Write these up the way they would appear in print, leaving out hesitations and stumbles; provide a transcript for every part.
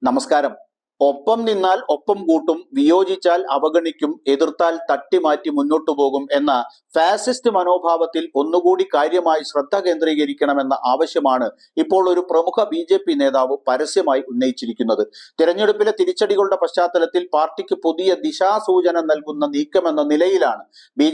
നമസ്കാരം. ഒപ്പം നിന്നാൽ ഒപ്പം കൂട്ടും, വിയോജിച്ചാൽ അവഗണിക്കും, എതിർത്താൽ തട്ടിമാറ്റി മുന്നോട്ടു പോകും എന്ന ഫാസിസ്റ്റ് മനോഭാവത്തിൽ ഒന്നുകൂടി കാര്യമായി ശ്രദ്ധ കേന്ദ്രീകരിക്കണമെന്ന ആവശ്യമാണ് ഇപ്പോൾ ഒരു പ്രമുഖ ബി നേതാവ് പരസ്യമായി ഉന്നയിച്ചിരിക്കുന്നത്. തിരഞ്ഞെടുപ്പിലെ തിരിച്ചടികളുടെ പശ്ചാത്തലത്തിൽ പാർട്ടിക്ക് പുതിയ ദിശാസൂചന നൽകുന്ന നീക്കമെന്ന നിലയിലാണ് ബി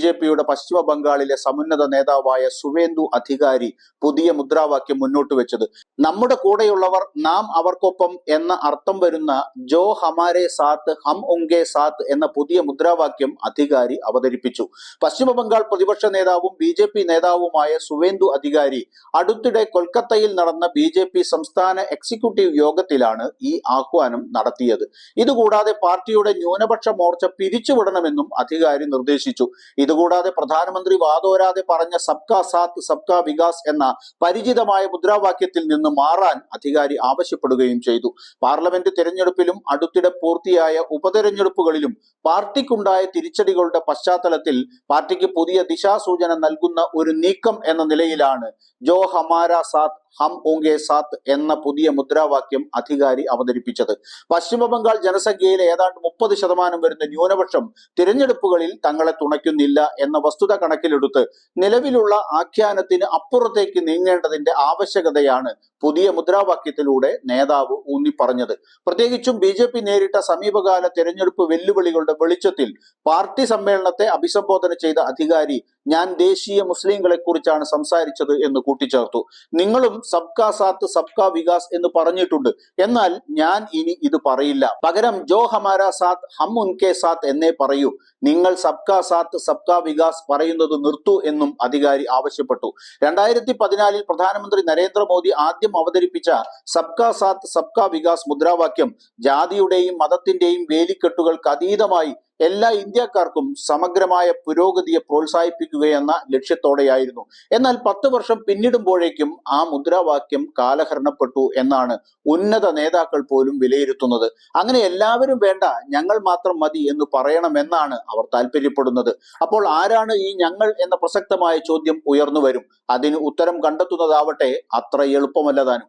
പശ്ചിമ ബംഗാളിലെ സമുന്നത നേതാവായ സുവേന്ദു അധികാരി പുതിയ മുദ്രാവാക്യം മുന്നോട്ട് വെച്ചത്. നമ്മുടെ കൂടെയുള്ളവർ നാം അവർക്കൊപ്പം എന്ന അർത്ഥം വരുന്ന ജോ ഹമാരെ സാത്ത് ഹം ഉൻകെ സാത്ത് എന്ന പുതിയ മുദ്രാവാക്യം അധികാരി അവതരിപ്പിച്ചു. പശ്ചിമ ബംഗാൾ പ്രതിപക്ഷ നേതാവും ബി നേതാവുമായ സുവേന്ദു അധികാരി അടുത്തിടെ കൊൽക്കത്തയിൽ നടന്ന ബി സംസ്ഥാന എക്സിക്യൂട്ടീവ് യോഗത്തിലാണ് ഈ ആഹ്വാനം നടത്തിയത്. ഇതുകൂടാതെ പാർട്ടിയുടെ ന്യൂനപക്ഷ മോർച്ച പിരിച്ചുവിടണമെന്നും അധികാരി നിർദ്ദേശിച്ചു. ഇതുകൂടാതെ പ്രധാനമന്ത്രി വാതോരാതെ പറഞ്ഞ സബ്കാ സാത്ത് സബ്കാ വികാസ് എന്ന പരിചിതമായ മുദ്രാവാക്യത്തിൽ നിന്ന് മാറാൻ അധികാരി ആവശ്യപ്പെടുകയും ചെയ്തു. പാർലമെന്റ് തിരഞ്ഞെടുപ്പിലും അടുത്തിടെ പൂർത്തിയായ ഉപതെരഞ്ഞെടുപ്പുകളിലും പാർട്ടിക്കുണ്ടായ തിരിച്ചടികളുടെ പശ്ചാത്തലത്തിൽ പാർട്ടിക്ക് പുതിയ ദിശാസൂചന നൽകുന്ന ഒരു നീക്കം എന്ന നിലയിലാണ് ജോ ഹമാര സാത്ത് ഹം ഉൻകെ സാത്ത് എന്ന പുതിയ മുദ്രാവാക്യം അധികാരി അവതരിപ്പിച്ചത്. പശ്ചിമ ബംഗാൾ ജനസംഖ്യയിലെ ഏതാണ്ട് 30% വരുന്ന ന്യൂനപക്ഷം തിരഞ്ഞെടുപ്പുകളിൽ തങ്ങളെ തുണയ്ക്കുന്നില്ല എന്ന വസ്തുത കണക്കിലെടുത്ത് നിലവിലുള്ള ആഖ്യാനത്തിന് അപ്പുറത്തേക്ക് നീങ്ങേണ്ടതിന്റെ ആവശ്യകതയാണ് പുതിയ മുദ്രാവാക്യത്തിലൂടെ നേതാവ് ഊന്നിപ്പറഞ്ഞത്. പ്രത്യേകിച്ചും ബി നേരിട്ട സമീപകാല തിരഞ്ഞെടുപ്പ് വെല്ലുവിളികളുടെ വെളിച്ചത്തിൽ പാർട്ടി സമ്മേളനത്തെ അഭിസംബോധന ചെയ്ത അധികാരി ഞാൻ ദേശീയ മുസ്ലിങ്ങളെ കുറിച്ചാണ് സംസാരിച്ചത് എന്ന് കൂട്ടിച്ചേർത്തു. നിങ്ങളും സബ്കാ സാത്ത് സബ്കാ വികാസ് എന്ന് പറഞ്ഞിട്ടുണ്ട്, എന്നാൽ ഞാൻ ഇനി ഇത് പറയില്ല. പകരം ജോ ഹമാര സാത്ത് ഹം ഉൻകെ സാത്ത് എന്നേ പറയൂ. നിങ്ങൾ സബ്കാ സാത്ത് സബ്കാ വികാസ് പറയുന്നത് നിർത്തൂ എന്നും അധികാരി ആവശ്യപ്പെട്ടു. 2014 പ്രധാനമന്ത്രി നരേന്ദ്രമോദി ആദ്യം അവതരിപ്പിച്ച സബ്കാ സാത്ത് സബ്കാ വികാസ് മുദ്രാവാക്യം ജാതിയുടെയും മതത്തിന്റെയും വേലിക്കെട്ടുകൾക്ക് അതീതമായി എല്ലാ ഇന്ത്യക്കാർക്കും സമഗ്രമായ പുരോഗതിയെ പ്രോത്സാഹിപ്പിക്കുകയെന്ന ലക്ഷ്യത്തോടെയായിരുന്നു. എന്നാൽ 10 വർഷം പിന്നിടുമ്പോഴേക്കും ആ മുദ്രാവാക്യം കാലഹരണപ്പെട്ടു എന്നാണ് ഉന്നത നേതാക്കൾ പോലും വിലയിരുത്തുന്നത്. അങ്ങനെ എല്ലാവരും വേണ്ട, ഞങ്ങൾ മാത്രം മതി എന്ന് പറയണമെന്നാണ് അവർ താല്പര്യപ്പെടുന്നത്. അപ്പോൾ ആരാണ് ഈ ഞങ്ങൾ എന്ന പ്രസക്തമായ ചോദ്യം ഉയർന്നു വരും. അതിന് ഉത്തരം കണ്ടെത്തുന്നതാവട്ടെ അത്ര എളുപ്പമല്ലതാനും.